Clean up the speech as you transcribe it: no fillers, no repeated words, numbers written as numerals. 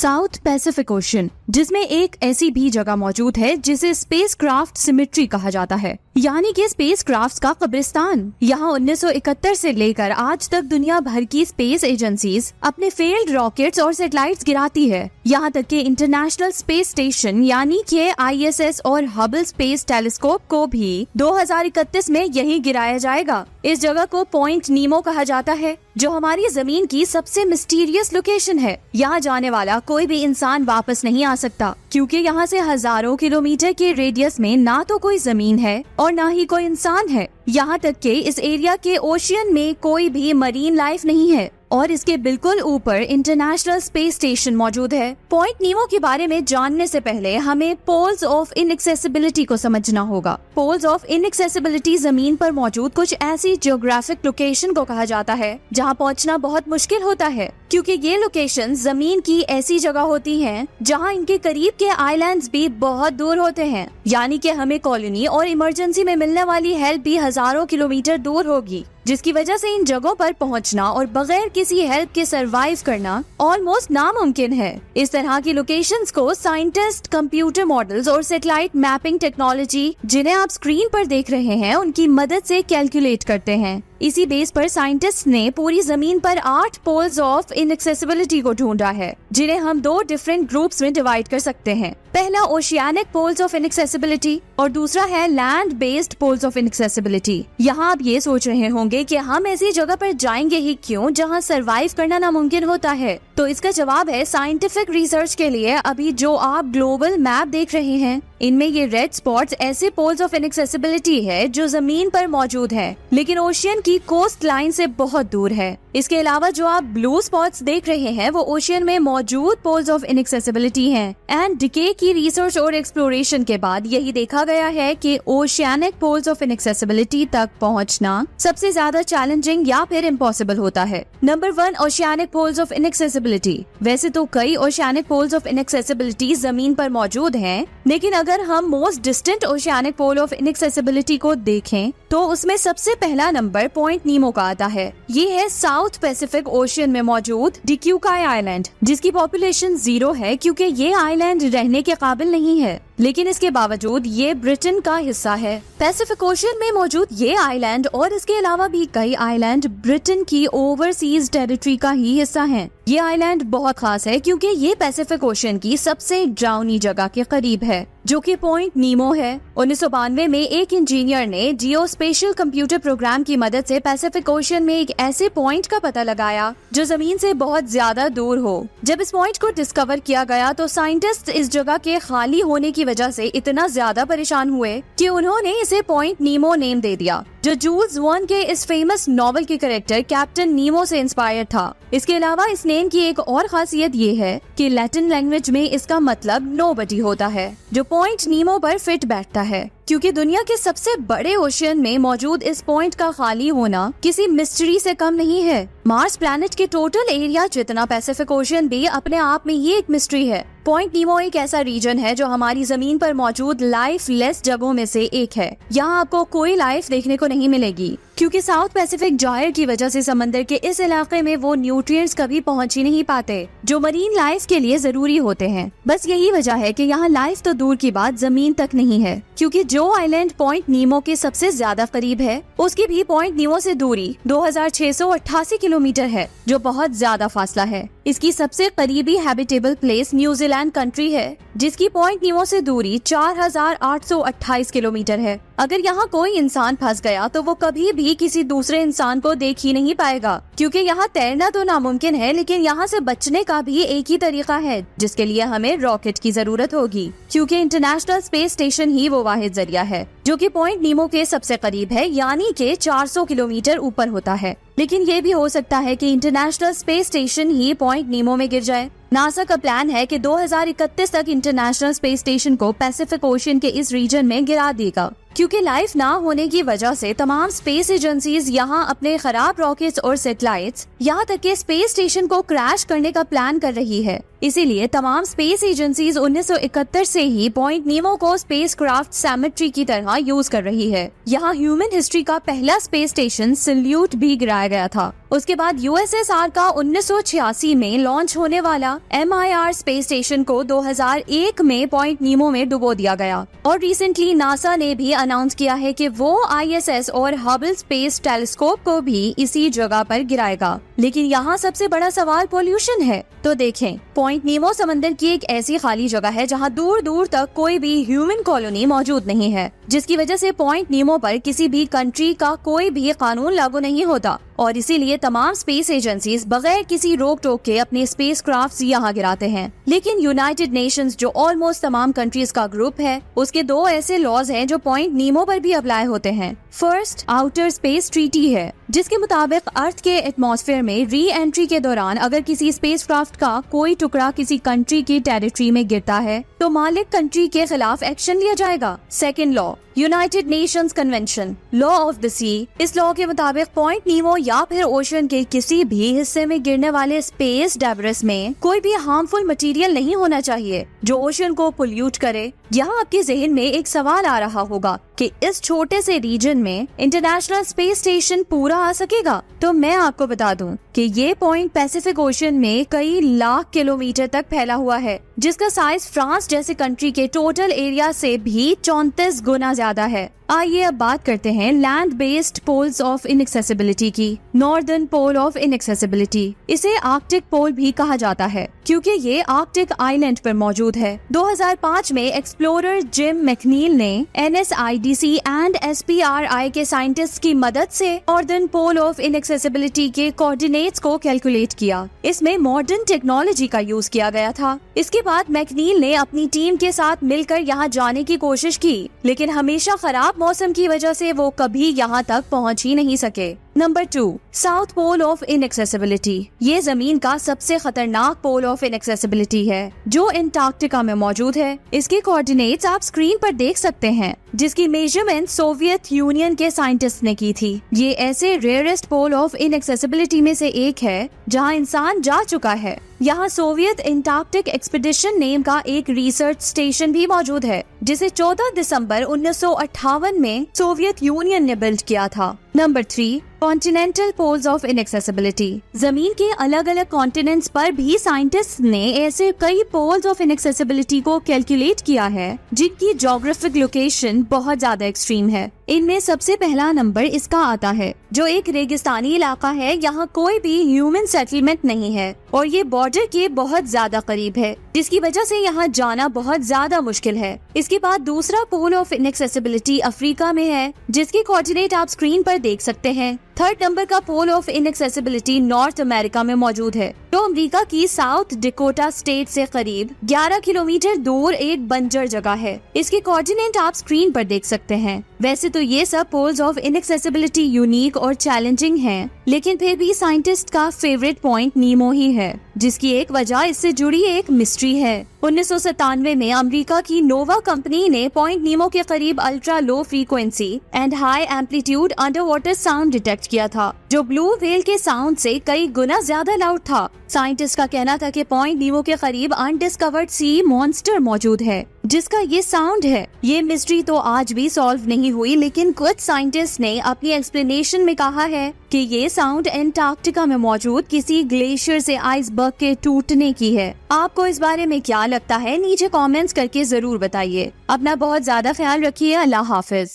South Pacific ocean, जिसमें एक ऐसी भी जगह मौजूद है जिसे स्पेसक्राफ्ट सिमेट्री कहा जाता है, यानी कि स्पेसक्राफ्ट्स का कब्रिस्तान। यहाँ 1971 से लेकर आज तक दुनिया भर की स्पेस एजेंसीज अपने फेल्ड रॉकेट्स और सैटेलाइट्स गिराती है। यहाँ तक कि इंटरनेशनल स्पेस स्टेशन यानी कि ISS और हबल स्पेस टेलीस्कोप को भी 2031 में यही गिराया जाएगा। इस जगह को पॉइंट नीमो कहा जाता है, जो हमारी जमीन की सबसे मिस्टीरियस लोकेशन है। यहाँ जाने वाला कोई भी इंसान वापस नहीं आ सकता, क्योंकि यहाँ से हजारों किलोमीटर के रेडियस में ना तो कोई जमीन है और ना ही कोई इंसान है। यहाँ तक कि इस एरिया के ओशियन में कोई भी मरीन लाइफ नहीं है और इसके बिल्कुल ऊपर इंटरनेशनल स्पेस स्टेशन मौजूद है। पॉइंट नीमो के बारे में जानने से पहले हमें पोल्स ऑफ इनएक्सेसिबिलिटी को समझना होगा। पोल्स ऑफ इनएक्सेसिबिलिटी जमीन पर मौजूद कुछ ऐसी जियोग्राफिक लोकेशन को कहा जाता है जहाँ पहुँचना बहुत मुश्किल होता है, क्योंकि ये लोकेशन जमीन की ऐसी जगह होती हैं जहाँ इनके करीब के आइलैंड्स भी बहुत दूर होते हैं, यानी कि हमें कॉलोनी और इमरजेंसी में मिलने वाली हेल्प भी हजारों किलोमीटर दूर होगी, जिसकी वजह से इन जगहों पर पहुंचना और बगैर किसी हेल्प के सरवाइव करना ऑलमोस्ट नामुमकिन है। इस तरह की लोकेशंस को साइंटिस्ट कंप्यूटर मॉडल्स और सैटेलाइट मैपिंग टेक्नोलॉजी, जिन्हें आप स्क्रीन पर देख रहे हैं, उनकी मदद से कैलकुलेट करते हैं। इसी बेस पर साइंटिस्ट ने पूरी जमीन पर 8 पोल्स ऑफ इनएक्सेसिबिलिटी को ढूंढा है, जिन्हें हम 2 डिफरेंट ग्रुप्स में डिवाइड कर सकते हैं। पहला ओशियानिक पोल्स ऑफ इनएक्सेसिबिलिटी और दूसरा है land based poles of inaccessibility. यहाँ आप ये सोच रहे होंगे कि हम ऐसी जगह पर जाएंगे ही क्यों जहाँ सरवाइव करना नामुमकिन होता है। तो इसका जवाब है साइंटिफिक रिसर्च के लिए अभी जो आप ग्लोबल मैप देख रहे हैं, इनमें ये रेड स्पॉट्स ऐसे पोल्स ऑफ इनएक्सेसिबिलिटी है जो जमीन पर मौजूद है, लेकिन ओशियन की कोस्ट लाइन से बहुत दूर है। इसके अलावा जो आप ब्लू स्पॉट्स देख रहे हैं वो ओशियन में मौजूद पोल्स ऑफ इनएक्सेसिबिलिटी हैं। एंड डिके की रिसर्च और एक्सप्लोरेशन के बाद यही देखा गया है कि ओशियानिक पोल्स ऑफ इनएक्सेसिबिलिटी तक पहुंचना सबसे ज्यादा चैलेंजिंग या फिर इम्पॉसिबल होता है। Number 1, oceanic poles of inaccessibility. वैसे तो कई ओशियानिक पोल्स ऑफ इनएक्सेसिबिलिटी जमीन पर मौजूद हैं, लेकिन अगर हम most distant oceanic pole of inaccessibility को देखें तो उसमें सबसे पहला नंबर पॉइंट नीमो का आता है। ये है साउथ पैसिफिक ओशियन में मौजूद डिक्यूकाई आइलैंड, जिसकी पॉपुलेशन 0 है क्योंकि ये आइलैंड रहने के काबिल नहीं है, लेकिन इसके बावजूद ये ब्रिटेन का हिस्सा है। पैसिफिक ओशियन में मौजूद ये आइलैंड और इसके अलावा भी कई आइलैंड ब्रिटेन की ओवरसीज टेरिटरी का ही हिस्सा हैं। ये आइलैंड बहुत खास है क्योंकि ये पैसिफिक ओशियन की सबसे ड्राउनी जगह के करीब है, जो कि पॉइंट नीमो है। 1992 में एक इंजीनियर ने जियोस्पेशियल कंप्यूटर प्रोग्राम की मदद से पैसिफिक ओशियन में एक ऐसे पॉइंट का पता लगाया जो जमीन से बहुत ज्यादा दूर हो। जब इस पॉइंट को डिस्कवर किया गया तो साइंटिस्ट इस जगह के खाली होने की वजह से इतना ज्यादा परेशान हुए कि उन्होंने इसे पॉइंट नीमो नेम दे दिया, जो जूल्स वर्न के इस फेमस नॉवल के कैरेक्टर कैप्टन नीमो से इंस्पायर था। इसके अलावा इस नेम की एक और खासियत ये है कि लैटिन लैंग्वेज में इसका मतलब नोबडी होता है, जो पॉइंट नीमो पर फिट बैठता है। क्योंकि दुनिया के सबसे बड़े ओशियन में मौजूद इस पॉइंट का खाली होना किसी मिस्ट्री से कम नहीं है। मार्स प्लैनेट के टोटल एरिया जितना पैसिफिक ओशियन भी अपने आप में ये एक मिस्ट्री है। पॉइंट नीमो एक ऐसा रीजन है जो हमारी जमीन पर मौजूद लाइफ लेस जगहों में से एक है। यहाँ आपको कोई लाइफ देखने को नहीं मिलेगी, क्योंकि साउथ पैसिफिक जायर की वजह से समंदर के इस इलाके में वो न्यूट्रिएंट्स कभी पहुँच ही नहीं पाते जो मरीन लाइफ के लिए जरूरी होते हैं। बस यही वजह है कि यहाँ लाइफ तो दूर की बात जमीन तक नहीं है, क्योंकि जो आइलैंड पॉइंट नीमो के सबसे ज्यादा करीब है उसकी भी पॉइंट नीमो से दूरी 2688 किलोमीटर है, जो बहुत ज्यादा फासला है। इसकी सबसे करीबी हैबिटेबल प्लेस न्यूजीलैंड कंट्री है, जिसकी पॉइंट नीमो से दूरी 4828 किलोमीटर है। अगर यहाँ कोई इंसान फंस गया तो वो कभी भी किसी दूसरे इंसान को देख ही नहीं पाएगा, क्योंकि यहाँ तैरना तो नामुमकिन है, लेकिन यहाँ से बचने का भी एक ही तरीका है, जिसके लिए हमें रॉकेट की जरूरत होगी, क्योंकि इंटरनेशनल स्पेस स्टेशन ही वो वाहिद जरिया है जो कि पॉइंट नीमो के सबसे करीब है, यानी कि 400 किलोमीटर ऊपर होता है। लेकिन ये भी हो सकता है कि इंटरनेशनल स्पेस स्टेशन ही पॉइंट नीमो में गिर जाए। नासा का प्लान है कि 2031 तक इंटरनेशनल स्पेस स्टेशन को पैसिफिक ओशियन के इस रीजन में गिरा देगा, क्योंकि लाइफ ना होने की वजह से तमाम स्पेस एजेंसीज यहाँ अपने खराब रॉकेट्स और सैटेलाइट्स, यहाँ तक कि स्पेस स्टेशन को क्रैश करने का प्लान कर रही है। इसीलिए तमाम स्पेस एजेंसीज 1971 से ही पॉइंट नीमो को स्पेसक्राफ्ट सिमेट्री की तरह यूज कर रही है। यहाँ ह्यूमन हिस्ट्री का पहला स्पेस स्टेशन सैल्यूट भी गिराया गया था। उसके बाद USSR का 1986 में लॉन्च होने वाला MIR स्पेस स्टेशन को 2001 में पॉइंट नीमो में डुबो दिया गया और रिसेंटली नासा ने भी अनाउंस किया है कि वो ISS और हबल स्पेस टेलीस्कोप को भी इसी जगह पर गिराएगा। लेकिन यहाँ सबसे बड़ा सवाल पोल्यूशन है। तो देखें, पॉइंट नीमो समंदर की एक ऐसी खाली जगह है जहाँ दूर दूर तक कोई भी ह्यूमन कॉलोनी मौजूद नहीं है, जिसकी वजह से पॉइंट नीमो पर किसी भी कंट्री का कोई भी कानून लागू नहीं होता और इसीलिए तमाम स्पेस एजेंसीज बगैर किसी रोक टोक के अपने स्पेस क्राफ्ट यहाँ गिराते हैं। लेकिन यूनाइटेड नेशंस जो ऑलमोस्ट तमाम कंट्रीज का ग्रुप है, उसके 2 ऐसे लॉज हैं जो पॉइंट नीमो पर भी अप्लाई होते हैं। फर्स्ट आउटर स्पेस ट्रीटी है, जिसके मुताबिक अर्थ के एटमॉस्फेयर में री एंट्री के दौरान अगर किसी स्पेस क्राफ्ट का कोई टुकड़ा किसी कंट्री की टेरिटरी में गिरता है तो मालिक कंट्री के खिलाफ एक्शन लिया जाएगा। Second law, United Nations Convention law of the sea. इस लॉ के मुताबिक पॉइंट नीमो या फिर ओशन के किसी भी हिस्से में गिरने वाले स्पेस डेब्रिस में कोई भी हार्मफुल मटेरियल नहीं होना चाहिए जो ओशन को पोल्यूट करे। यहाँ आपके जहन में एक सवाल आ रहा होगा कि इस छोटे से रीजन में इंटरनेशनल स्पेस स्टेशन पूरा आ सकेगा? तो मैं आपको बता दूं कि ये पॉइंट पैसिफिक ओशन में कई लाख किलोमीटर तक फैला हुआ है, जिसका साइज फ्रांस जैसे कंट्री के टोटल एरिया से भी 34 गुना ज्यादा है। आइए अब बात करते हैं land based poles of inaccessibility की। नॉर्दर्न पोल ऑफ इनएक्सेसिबिलिटी, इसे आर्कटिक पोल भी कहा जाता है क्योंकि ये आर्कटिक आइलैंड पर मौजूद है। 2005 में एक्सप्लोरर जिम मैकनील ने NSIDC एंड SPRI के साइंटिस्ट की मदद से नॉर्दर्न पोल ऑफ इनएक्सेसिबिलिटी के कोऑर्डिनेट्स को कैलकुलेट किया। इसमें मॉडर्न टेक्नोलॉजी का यूज किया गया था। इसके बाद मैकनील ने अपनी टीम के साथ मिलकर यहाँ जाने की कोशिश की, लेकिन हमेशा खराब मौसम की वजह से वो कभी यहाँ तक पहुँच ही नहीं सके। Number 2, south pole of inaccessibility. ये जमीन का सबसे खतरनाक पोल ऑफ इनएक्सेसिबिलिटी है जो एंटार्क्टिका में मौजूद है। इसके कोऑर्डिनेट्स आप स्क्रीन पर देख सकते हैं, जिसकी मेजरमेंट सोवियत यूनियन के साइंटिस्ट ने की थी। ये ऐसे रेयरेस्ट पोल ऑफ इनएक्सेसिबिलिटी में से एक है जहां इंसान जा चुका है। यहाँ सोवियत एंटार्क्टिक एक्सपीडिशन नेम का एक रिसर्च स्टेशन भी मौजूद है, जिसे 14 दिसंबर 1958 में सोवियत यूनियन ने बिल्ड किया था। Number 3, continental poles of inaccessibility. जमीन के अलग अलग कॉन्टिनेंट्स पर भी साइंटिस्ट ने ऐसे कई पोल्स ऑफ इनएक्सेसिबिलिटी को कैलकुलेट किया है जिनकी ज्योग्राफिक लोकेशन बहुत ज्यादा एक्सट्रीम है। इनमें सबसे पहला नंबर इसका आता है जो एक रेगिस्तानी इलाका है। यहाँ कोई भी ह्यूमन सेटलमेंट नहीं है और ये बॉर्डर के बहुत ज्यादा करीब है, जिसकी वजह से यहाँ जाना बहुत ज्यादा मुश्किल है। इसके बाद दूसरा पोल ऑफ इनएक्सेसिबिलिटी अफ्रीका में है, जिसके कोऑर्डिनेट आप स्क्रीन पर देख सकते हैं। थर्ड नंबर का pole of inaccessibility North America में मौजूद है, जो अमेरिका की साउथ डिकोटा स्टेट से करीब 11 किलोमीटर दूर एक बंजर जगह है। इसके कोऑर्डिनेट आप स्क्रीन पर देख सकते हैं। वैसे तो ये सब पोल्स ऑफ इनएक्सेसिबिलिटी यूनिक और चैलेंजिंग हैं, लेकिन फिर भी साइंटिस्ट का फेवरेट पॉइंट नीमो ही है, जिसकी एक वजह इससे जुड़ी एक मिस्ट्री है। 1997 में अमेरिका की नोवा कंपनी ने पॉइंट नीमो के करीब ultra low frequency and high amplitude under water sound detect किया था, जो ब्लू व्हेल के साउंड से कई गुना ज्यादा लाउड था। साइंटिस्ट का कहना था कि पॉइंट नीमो के करीब अनडिस्कवर्ड सी मॉन्स्टर मौजूद है जिसका ये साउंड है। ये मिस्ट्री तो आज भी सॉल्व नहीं हुई, लेकिन कुछ साइंटिस्ट ने अपनी एक्सप्लेनेशन में कहा है कि ये साउंड एंटार्क्टिका में मौजूद किसी ग्लेशियर से आइसबर्ग के टूटने की है। आपको इस बारे में क्या लगता है? नीचे कमेंट्स करके जरूर बताइए। अपना बहुत ज्यादा ख्याल रखिए। अल्लाह हाफिज।